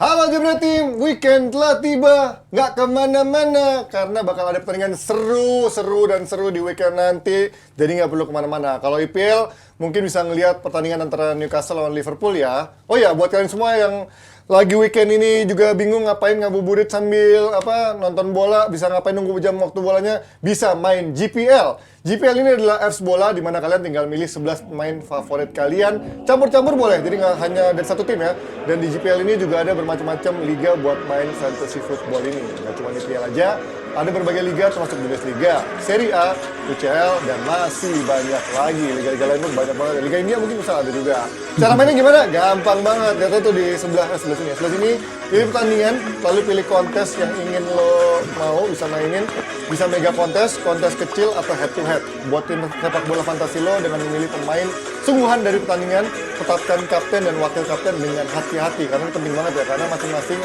Halo Jebret Team, weekend telah tiba. Nggak kemana-mana, karena bakal ada pertandingan seru di weekend nanti. Jadi nggak perlu kemana-mana. Kalau IPL, mungkin bisa ngelihat pertandingan antara Newcastle lawan Liverpool ya. Oh ya, buat kalian semua yang lagi weekend ini juga bingung ngapain ngabuburit sambil nonton bola, bisa ngapain nunggu jam waktu bolanya, bisa main GPL. GPL ini adalah apps bola di mana kalian tinggal milih 11 pemain favorit kalian. Campur-campur boleh, jadi nggak hanya dari satu tim ya. Dan di GPL ini juga ada bermacam-macam liga buat main fantasy football ini. Nggak cuma IPL aja, ada berbagai liga termasuk Bundesliga, Serie A, UCL, dan masih banyak lagi. Liga-liga lain pun banyak banget. Liga India mungkin bisa ada juga. Cara mainnya gimana? Gampang banget. Lihat tuh di sebelah sini. Sebelah sini pilih pertandingan, lalu pilih kontes yang ingin lo mau bisa mainin. Bisa mega kontes kecil atau head to head. Buat tim sepak bola fantasi lo dengan memilih pemain sungguhan dari pertandingan, tetapkan kapten dan wakil kapten dengan hati-hati. Karena ini penting banget ya, karena masing-masing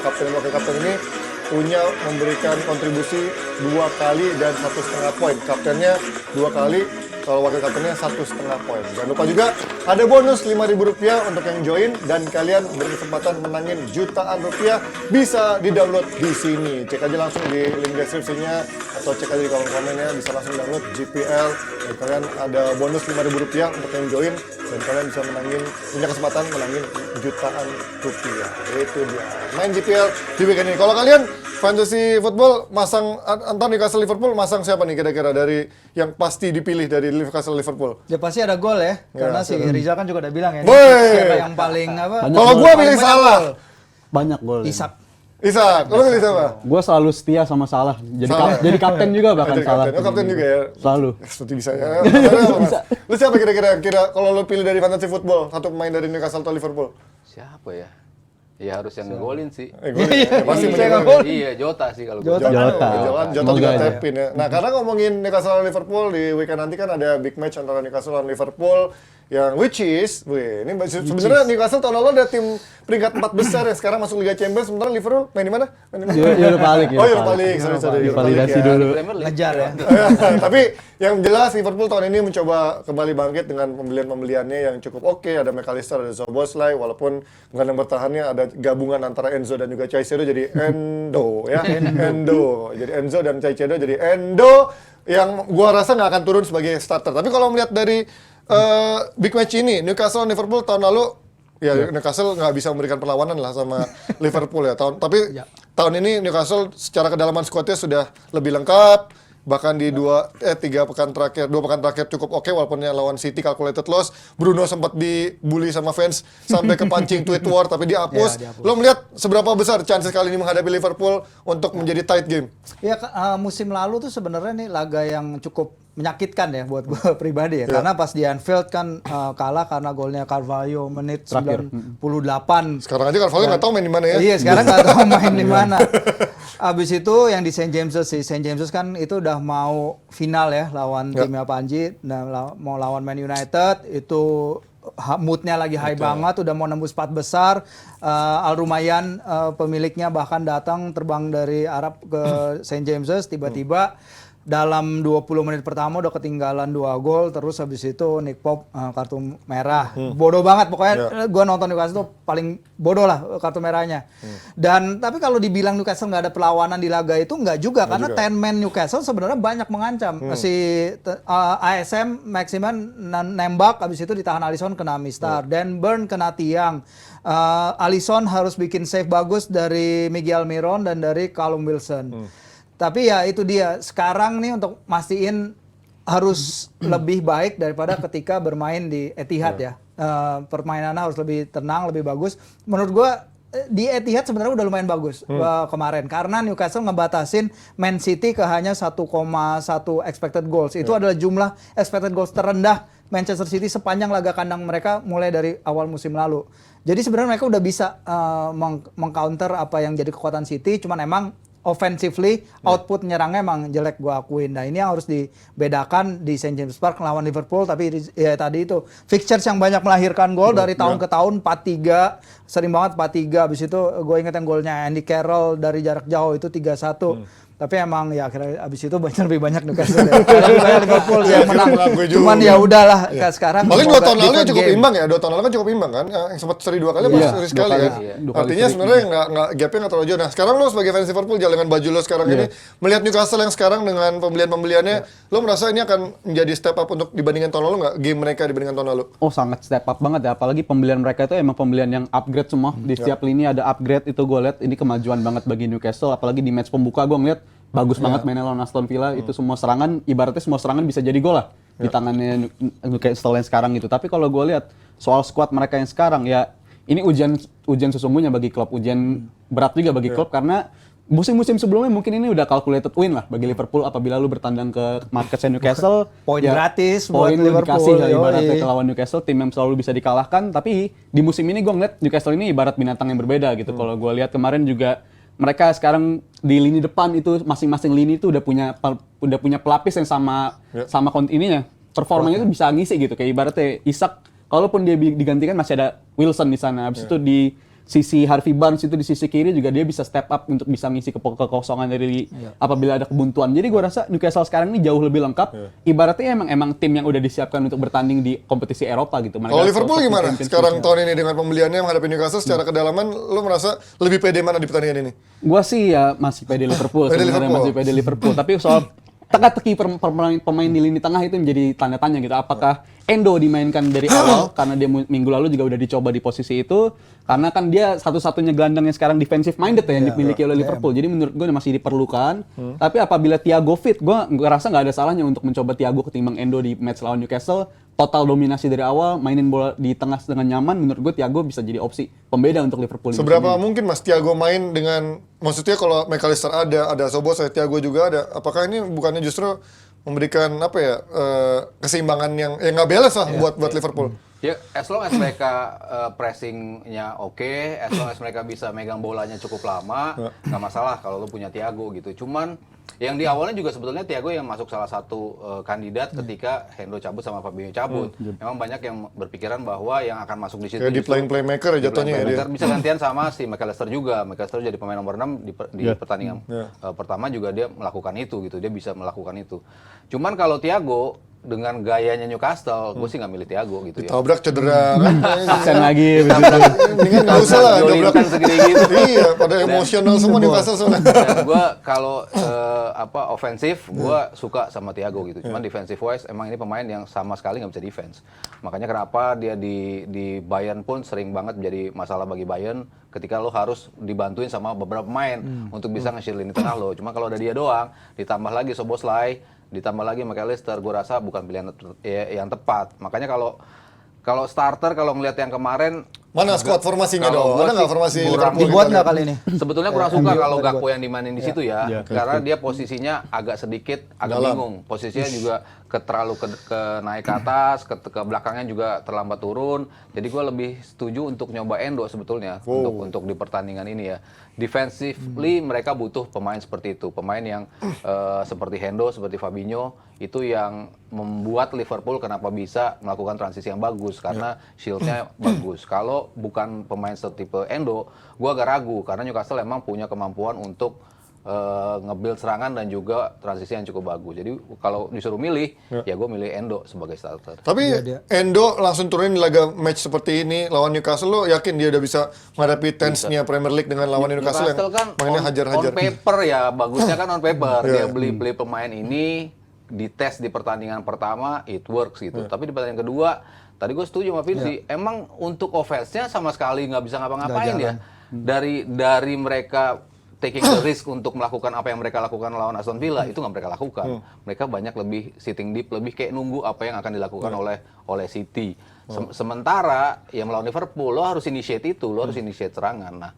kapten dan wakil kapten ini punya memberikan kontribusi 2 kali dan 1,5 poin. Kaptennya 2 kali, kalau wakil kaptennya 1,5 poin. Jangan lupa juga ada bonus Rp5.000 untuk yang join dan kalian berkesempatan menangin jutaan rupiah. Bisa di-download di sini. Cek aja langsung di link deskripsinya atau cek aja di kolom komennya, bisa langsung download GPL dan kalian ada bonus Rp5.000 untuk yang join dan kalian bisa punya kesempatan menangin jutaan rupiah. Itu dia. Main GPL di weekend ini. Kalau kalian fantasy football masang Newcastle Liverpool, masang siapa nih kira-kira dari yang pasti dipilih dari Newcastle Liverpool? Ya pasti ada gol ya, karena si Rizal kan juga udah bilang ya. Siapa yang paling Kalau gua pilih Salah. Banyak gol. Isak, lo pilih siapa? Gua selalu setia sama Salah. Jadi kapten juga bahkan Salah. Kapten juga ya. Selalu. Seperti bisa ya. Lu siapa kira-kira kalau lo pilih dari fantasy football, satu pemain dari Newcastle atau Liverpool? Siapa ya? Ya harus yang ngegolin sih. Pasti Iya, Jota sih kalau Jota juga aja. tepin ya. Nah, karena ngomongin Newcastle lawan Liverpool di weekend nanti kan ada big match antara Newcastle lawan Liverpool yang ini sebenarnya Newcastle tahun lalu ada tim peringkat 4 besar ya, sekarang masuk Liga Champions, sementara Liverpool main di mana? Europa League. Europa League. Sorry. Validasi dulu. ngejar ya. Tapi yang jelas Liverpool tahun ini mencoba kembali bangkit dengan pembeliannya yang cukup oke. Ada McAllister, ada Szoboszlai, walaupun gelandang bertahannya ada gabungan antara Enzo dan juga Caicedo jadi Endo ya. Endo. Jadi Enzo dan Caicedo jadi Endo yang gua rasa nggak akan turun sebagai starter. Tapi kalau melihat dari big match ini, Newcastle Liverpool tahun lalu ya Newcastle nggak bisa memberikan perlawanan lah sama Liverpool ya. Tahun ini Newcastle secara kedalaman skuadnya sudah lebih lengkap. Bahkan di 2 pekan terakhir cukup oke, walaupun yang lawan City calculated loss. Bruno sempat dibully sama fans sampai ke pancing tweet war tapi dihapus. Lo melihat seberapa besar chances kali ini menghadapi Liverpool untuk menjadi tight game? Ya musim lalu tuh sebenarnya nih laga yang cukup menyakitkan ya buat gue pribadi ya. Karena pas di Anfield kan kalah karena golnya Carvalho menit 98. Sekarang aja Carvalho nggak tahu main di mana ya. Iya, sekarang nggak tahu main di mana. Abis itu yang di St. James's kan itu udah mau final ya lawan timnya Panji, mau lawan Man United, itu moodnya lagi high banget, udah mau nembus 4 besar. Al Rumayyan pemiliknya bahkan datang terbang dari Arab ke St. James's, tiba-tiba dalam 20 menit pertama udah ketinggalan 2 gol, terus habis itu Nick Pope kartu merah. Bodoh banget pokoknya. Gua nonton Newcastle tuh paling bodoh lah kartu merahnya. Dan tapi kalau dibilang Newcastle nggak ada perlawanan di laga itu nggak juga, karena 10 man Newcastle sebenarnya banyak mengancam. Si ASM Maximan nembak, habis itu ditahan Alisson kena Mistar, Dan Burn kena tiang. Alisson harus bikin save bagus dari Miguel Almiron dan dari Callum Wilson. Tapi ya itu dia, sekarang nih untuk mastiin harus lebih baik daripada ketika bermain di Etihad ya. Permainannya harus lebih tenang, lebih bagus. Menurut gua di Etihad sebenarnya udah lumayan bagus kemarin. Karena Newcastle ngebatasin Man City ke hanya 1,1 expected goals. Itu adalah jumlah expected goals terendah Manchester City sepanjang laga kandang mereka mulai dari awal musim lalu. Jadi sebenarnya mereka udah bisa mengcounter apa yang jadi kekuatan City, cuman emang offensively output menyerangnya emang jelek, gua akuin. Nah, ini yang harus dibedakan di St. James Park lawan Liverpool. Tapi ya tadi itu fixtures yang banyak melahirkan gol dari tahun ke tahun. 4-3, sering banget 4-3. Habis itu gue inget yang golnya Andy Carroll dari jarak jauh itu 3-1. Tapi emang ya akhirnya abis itu lebih banyak Newcastle ya. Lebih banyak Liverpool sih yang menang. Gue juga. Cuman ya udahlah kayak sekarang. Paling 2 tahun lalu different cukup game. imbang ya. 2 tahun lalu kan cukup imbang kan. Yang sempat seri 2 kali Iya, seri 2 sekali kali, kan. iya. 2 kali Artinya seri. sebenarnya gapnya nggak terlalu jauh. Nah sekarang lo sebagai fans Liverpool dengan baju lo sekarang ini melihat Newcastle yang sekarang dengan pembeliannya, lo merasa ini akan menjadi step up untuk dibandingkan tahun lalu nggak? Game mereka dibandingkan tahun lalu? Oh sangat step up banget ya, apalagi pembelian mereka itu emang pembelian yang upgrade semua. Di setiap lini ada upgrade, itu gue lihat ini kemajuan banget bagi Newcastle. Apalagi di match pembuka gue ngeliat bagus banget mainnya lawan Aston Villa. Itu semua serangan, ibaratnya semua serangan bisa jadi gol lah di tangannya Newcastle yang sekarang itu. Tapi kalau gue lihat soal squad mereka yang sekarang ya, ini ujian sesungguhnya bagi klub, ujian berat juga bagi klub karena musim-musim sebelumnya mungkin ini udah calculated win lah bagi Liverpool apabila lu bertandang ke marketnya Newcastle. Poin gratis buat poin lu Liverpool, dikasih lah ibaratnya yoi. ke lawan Newcastle, tim yang selalu bisa dikalahkan. Tapi di musim ini gue ngeliat Newcastle ini ibarat binatang yang berbeda gitu. Kalau gue lihat kemarin juga mereka sekarang di lini depan itu masing-masing lini itu udah punya pelapis yang sama ininya. Performanya itu bisa ngisi gitu. Kayak ibaratnya Isak, kalaupun dia digantikan masih ada Wilson di sana. Habis itu di sisi Harvey Barnes itu di sisi kiri juga dia bisa step up untuk bisa ngisi kekosongan dari apabila ada kebuntuan. Jadi gua rasa Newcastle sekarang ini jauh lebih lengkap. Ibaratnya emang tim yang udah disiapkan untuk bertanding di kompetisi Eropa gitu. Kalau Liverpool gimana sekarang tahun ini dengan pembeliannya menghadapi Newcastle secara kedalaman, lo merasa lebih pede mana di pertandingan ini? Gua sih ya masih pede Liverpool sebenarnya, masih pede Liverpool. Tapi soal teka-teki pemain di lini tengah itu menjadi tanda tanya gitu. Apakah Endo dimainkan dari awal karena dia minggu lalu juga udah dicoba di posisi itu, karena kan dia satu-satunya gelandang yang sekarang defensive minded ya yang dimiliki oleh Liverpool. Jadi menurut gue masih diperlukan. Tapi apabila Thiago fit, gue rasa nggak ada salahnya untuk mencoba Thiago ketimbang Endo di match lawan Newcastle. Total dominasi dari awal, mainin bola di tengah dengan nyaman. Menurut gue Thiago bisa jadi opsi pembeda untuk Liverpool. Seberapa mungkin Mas Thiago main dengan, maksudnya kalau McAllister ada Sobos, ada Thiago juga ada. Apakah ini bukannya justru memberikan apa ya keseimbangan yang nggak balance lah buat Liverpool? Ya, as long as mereka pressingnya oke, as long as mereka bisa megang bolanya cukup lama, nggak masalah kalau lu punya Thiago gitu. Cuman yang di awalnya juga sebetulnya Thiago yang masuk salah satu kandidat ketika Hendo cabut sama Fabinho cabut. Memang banyak yang berpikiran bahwa yang akan masuk di situ Kayak di playing playmaker ya jatuhnya ya dia. bisa gantian sama si McAllister juga. McAllister jadi pemain nomor 6 di pertandingan pertama juga dia melakukan itu gitu. Dia bisa melakukan itu. Cuman kalau Thiago dengan gayanya Newcastle, gue sih nggak milih Thiago gitu ya. Tabrak cedera kan. Absen lagi. Mendingan nggak usah lah Jolinton dobrak segede gitu. Iya, pada emosional semua Newcastle soalnya. Dan gue kalau ofensif, gue suka sama Thiago gitu. Cuman defensive wise, emang ini pemain yang sama sekali nggak bisa defense. Makanya kenapa dia di Bayern pun sering banget menjadi masalah bagi Bayern ketika lo harus dibantuin sama beberapa pemain untuk bisa nge-shield lini tengah lo. Cuma kalau ada dia doang, ditambah lagi Szoboszlai, ditambah lagi McAllister, gue rasa bukan pilihan yang tepat. Makanya kalau starter, kalau ngelihat yang kemarin, Mana squad formasinya kalau dong? gua Ada nggak sih formasi kurang Liverpool? Dibuat kita nggak lihat? kali ini? sebetulnya kurang suka kalau Gakpo yang dimainin di situ ya, Iya, karena dia posisinya agak sedikit Dalam. bingung. Posisinya juga terlalu ke naik ke atas, ke belakangnya juga terlambat turun. Jadi gue lebih setuju untuk nyoba Endo sebetulnya untuk di pertandingan ini ya. Defensively mereka butuh pemain seperti itu, pemain yang seperti Hendo, seperti Fabinho, itu yang membuat Liverpool kenapa bisa melakukan transisi yang bagus karena shield-nya bagus. Kalau bukan pemain setipe Endo, gue agak ragu karena Newcastle emang punya kemampuan untuk nge-build serangan dan juga transisi yang cukup bagus. Jadi kalau disuruh milih, ya gue milih Endo sebagai starter. Tapi Endo langsung turunin di laga match seperti ini lawan Newcastle, lo yakin dia udah bisa menghadapi tense-nya Premier League dengan lawan Newcastle yang kan mainnya hajar-hajar? on paper ya, bagusnya kan on paper. Dia beli pemain ini, dites di pertandingan pertama, it works gitu. Tapi di pertandingan kedua, tadi gue setuju sama Vinci, emang untuk offense-nya sama sekali nggak bisa ngapa-ngapain ya. Dari mereka taking the risk untuk melakukan apa yang mereka lakukan lawan Aston Villa, itu nggak mereka lakukan. Mereka banyak lebih sitting deep, lebih kayak nunggu apa yang akan dilakukan oleh City. Sementara yang melawan Liverpool, lo harus initiate itu, lo harus initiate serangan. Nah,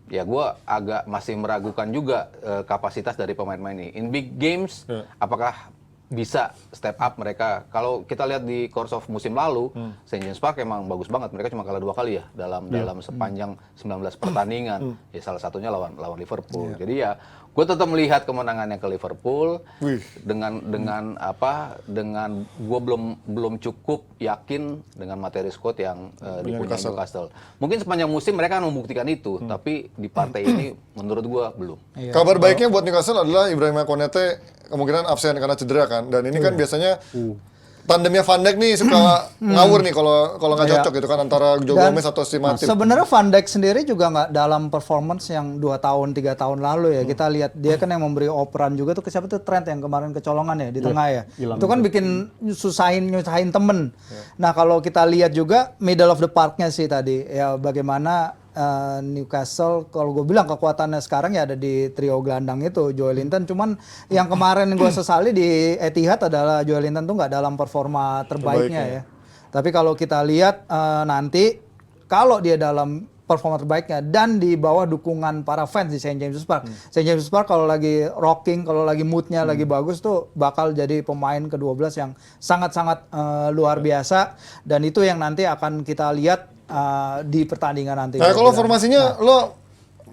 ya gue agak masih meragukan juga kapasitas dari pemain-pemain ini. In big games, apakah bisa step up mereka? Kalau kita lihat di course of musim lalu, St. James Park emang bagus banget. Mereka cuma kalah 2 kali ya dalam sepanjang 19 pertandingan. Ya salah satunya lawan Liverpool. Jadi ya Gue tetap melihat kemenangannya ke Liverpool Wih. dengan gue belum cukup yakin dengan materi squad yang dipunyai Newcastle. Mungkin sepanjang musim mereka akan membuktikan itu, tapi di partai ini menurut gue belum. Iya. Kabar baiknya buat Newcastle adalah Ibrahima Konate kemungkinan absen karena cedera kan. Dan ini kan biasanya tandemnya Van Dijk nih suka ngawur nih kalau nggak Iya. cocok gitu kan antara Joe Dan Gomez atau si Matip. sebenarnya Van Dijk sendiri juga nggak dalam performance yang 2 tahun 3 tahun lalu ya. Kita lihat dia kan yang memberi operan juga tuh ke siapa tuh Trent yang kemarin kecolongan ya di tengah ya. hilang Itu kan bikin nyusahin temen. Nah kalau kita lihat juga middle of the parknya sih tadi ya bagaimana Newcastle kalau gue bilang kekuatannya sekarang ya ada di trio gelandang itu Joelinton, cuman yang kemarin gue sesali di Etihad adalah Joelinton tuh nggak dalam performa terbaiknya ya. Tapi kalau kita lihat nanti kalau dia dalam performa terbaiknya dan di bawah dukungan para fans di St. James's Park. St. James's Park kalau lagi rocking, kalau lagi moodnya lagi bagus tuh bakal jadi pemain ke-12 yang sangat-sangat luar biasa dan itu yang nanti akan kita lihat di pertandingan nanti. Nah, kalau formasinya lo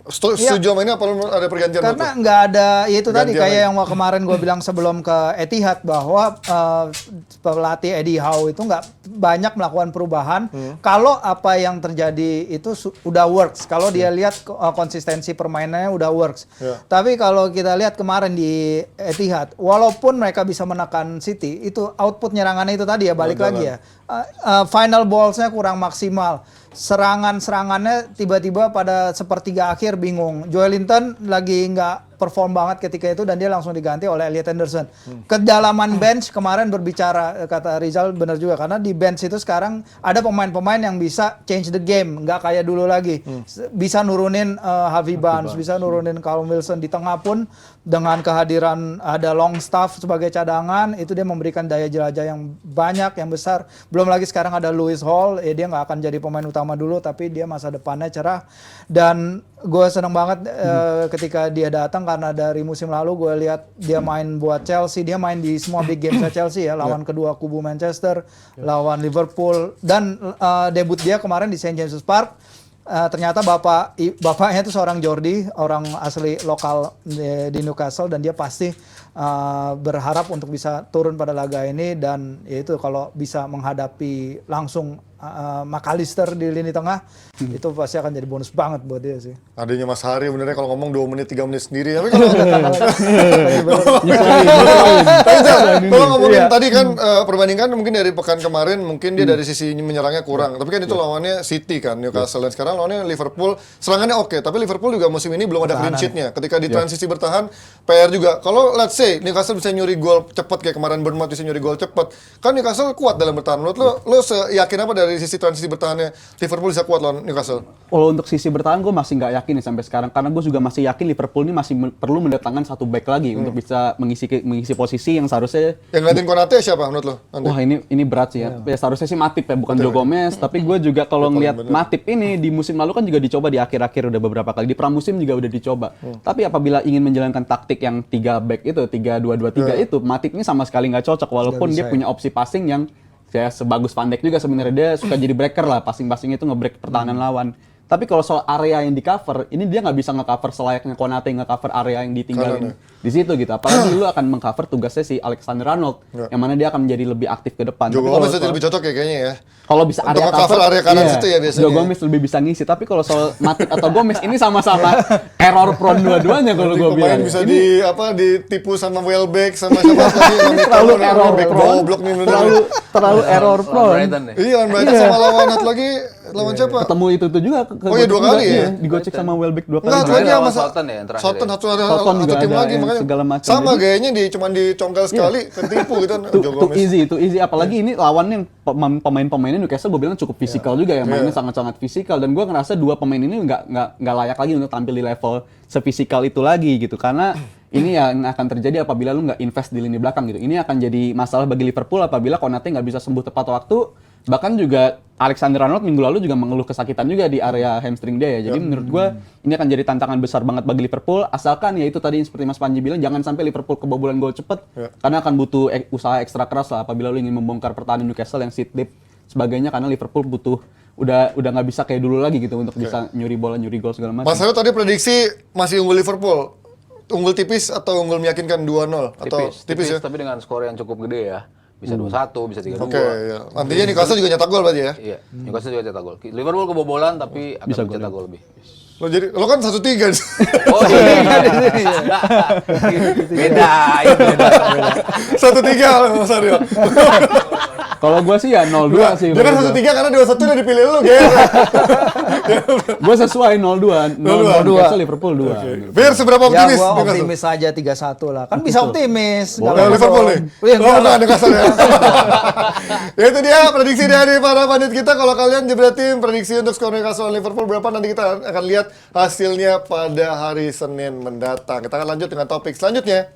setuju sama ini apa lo ada pergantian? Karena nggak ada, ya itu tadi Gantian kayak lagi. yang kemarin gue bilang sebelum ke Etihad bahwa pelatih Eddie Howe itu nggak banyak melakukan perubahan. Kalau apa yang terjadi itu udah works, kalau dia lihat konsistensi permainannya udah works. Ya. Tapi kalau kita lihat kemarin di Etihad, walaupun mereka bisa menekan City, itu output nyerangannya itu tadi ya balik lagi ya. Final ballsnya kurang maksimal. Serangannya tiba-tiba pada sepertiga akhir bingung. Joelinton lagi nggak perform banget ketika itu dan dia langsung diganti oleh Elliot Henderson. Kedalaman bench kemarin berbicara, kata Rizal benar juga karena di bench itu sekarang ada pemain-pemain yang bisa change the game, nggak kayak dulu lagi. Bisa nurunin Harvey Barnes, bisa nurunin Callum Wilson di tengah pun dengan kehadiran ada Longstaff sebagai cadangan itu dia memberikan daya jelajah yang banyak yang besar. Belum lagi sekarang ada Lewis Hall, dia nggak akan jadi pemain utama dulu tapi dia masa depannya cerah dan gue seneng banget ketika dia datang karena dari musim lalu gue lihat dia main buat Chelsea, dia main di semua big games Chelsea ya, lawan kedua kubu Manchester, lawan Liverpool dan debut dia kemarin di St. James's Park. Ternyata bapaknya itu seorang Geordie, orang asli lokal di Newcastle dan dia pasti berharap untuk bisa turun pada laga ini dan yaitu kalau bisa menghadapi langsung McAllister di lini tengah itu pasti akan jadi bonus banget buat dia sih. Adanya Mas Hari benernya kalau ngomong 2 menit 3 menit sendiri. Tapi kalau kalau ngomongin tadi kan perbandingan mungkin dari pekan kemarin mungkin dia dari sisi menyerangnya kurang. Tapi kan itu lawannya City kan Newcastle dan sekarang lawannya Liverpool. Serangannya oke, tapi Liverpool juga musim ini belum ada clean sheet-nya. Ketika di transisi bertahan PR juga. Kalau let's say Newcastle bisa nyuri gol cepat kayak kemarin Bournemouth bisa nyuri gol cepat. Kan Newcastle kuat dalam bertahan. Menurut lo yakin apa dari sisi transisi bertahannya Liverpool bisa kuat lawan Newcastle? Kalau untuk sisi bertahan gue masih nggak yakin nih sampai sekarang karena gue juga masih yakin Liverpool ini masih perlu mendatangkan satu back lagi untuk bisa mengisi posisi yang seharusnya Yang ngeliatin Konate siapa menurut lo? Nanti? wah ini berat sih ya. Ya seharusnya sih Matip ya bukan Joe Gomez tapi gue juga kalau ngelihat Matip ini di musim lalu kan juga dicoba di akhir-akhir udah beberapa kali di pramusim juga udah dicoba. Tapi apabila ingin menjalankan taktik yang 3 back itu 3-2-2-3 itu Matip ini sama sekali nggak cocok walaupun dia punya opsi passing yang ya sebagus Van Dijk juga sebenarnya dia suka jadi breaker lah passing itu nge-break pertahanan lawan. Tapi kalau soal area yang di cover, ini dia nggak bisa nge-cover selayaknya Konate nge-cover area yang ditinggalin di situ gitu. Apalagi lu akan meng-cover tugasnya si Alexander Arnold, yang mana dia akan menjadi lebih aktif ke depan. Joe Tapi Gomez kalau itu lebih cocok ya kayaknya ya. kalau bisa Untuk area nge-cover area kanan situ ya biasanya. Joe Gomez lebih bisa ngisi. Tapi kalau soal Matip atau Gomez ini sama-sama error prone dua-duanya kalau gue Pemain bilang. bisa ditipu sama Welbeck sama siapa lagi Terlalu error back prone, goblok nih bener. terlalu error Lawan prone. Brighton deh. Iya, lawan Brighton sama lawan satu lagi lawan siapa? Ketemu itu juga. Oh iya, 2 kali ya? Iya, digocek sama Welbeck 2 kali. Enggak, juga. lagi Lawan sama Southampton ya yang terakhir Southampton ya? satu Southampton juga tim ada lagi yang makanya. segala macam. Sama Jadi- gayanya cuman dicongkel sekali ketipu gitu kan Joe Too Gomez. easy. Apalagi ini lawan yang pemain-pemainnya Newcastle gue bilang cukup fisikal juga ya, mainnya sangat-sangat fisikal dan gue ngerasa 2 pemain ini nggak layak lagi untuk tampil di level sefisikal itu lagi gitu karena ini yang akan terjadi apabila lu nggak invest di lini belakang gitu. Ini akan jadi masalah bagi Liverpool apabila Konate nggak bisa sembuh tepat waktu. Bahkan juga Alexander Arnold minggu lalu juga mengeluh kesakitan juga di area hamstring dia ya. Jadi menurut gue ini akan jadi tantangan besar banget bagi Liverpool. Asalkan ya itu tadi seperti Mas Panji bilang jangan sampai Liverpool kebobolan gol cepet. Karena akan butuh usaha ekstra keras lah apabila lu ingin membongkar pertahanan Newcastle yang sit deep sebagainya karena Liverpool butuh udah nggak bisa kayak dulu lagi gitu untuk bisa nyuri bola, nyuri gol segala macam. Mas Hayo tadi prediksi masih unggul Liverpool. unggul tipis atau unggul meyakinkan 2-0 atau tipis ya? tapi dengan skor yang cukup gede ya. Bisa 2-1, bisa 3-2. Oke, ya. Nantinya Newcastle juga nyetak gol berarti ya? Iya, Newcastle juga cetak gol. Liverpool kebobolan tapi akan mencetak gol lebih. Lo kan 1-3. Oh iya. Beda, itu beda. 1-3 Mas Aryo. Kalau gue sih ya 0-2 sih. Dia kan 1-3 karena 2-1 udah dipilih lu, Ger. Gue sesuai 0-2. 0-2 Newcastle, Liverpool 2. Biar seberapa Ya optimis? gua Newcastle? optimis aja 3-1 lah. Kan bisa optimis. Boleh Kalau Liverpool nih. Iya, Oh, enggak lah. bukan Newcastle ya. Ya itu dia prediksi dari para pandit kita. Kalau kalian jebratin prediksi untuk skor Newcastle Liverpool berapa, nanti kita akan lihat hasilnya pada hari Senin mendatang. Kita akan lanjut dengan topik selanjutnya.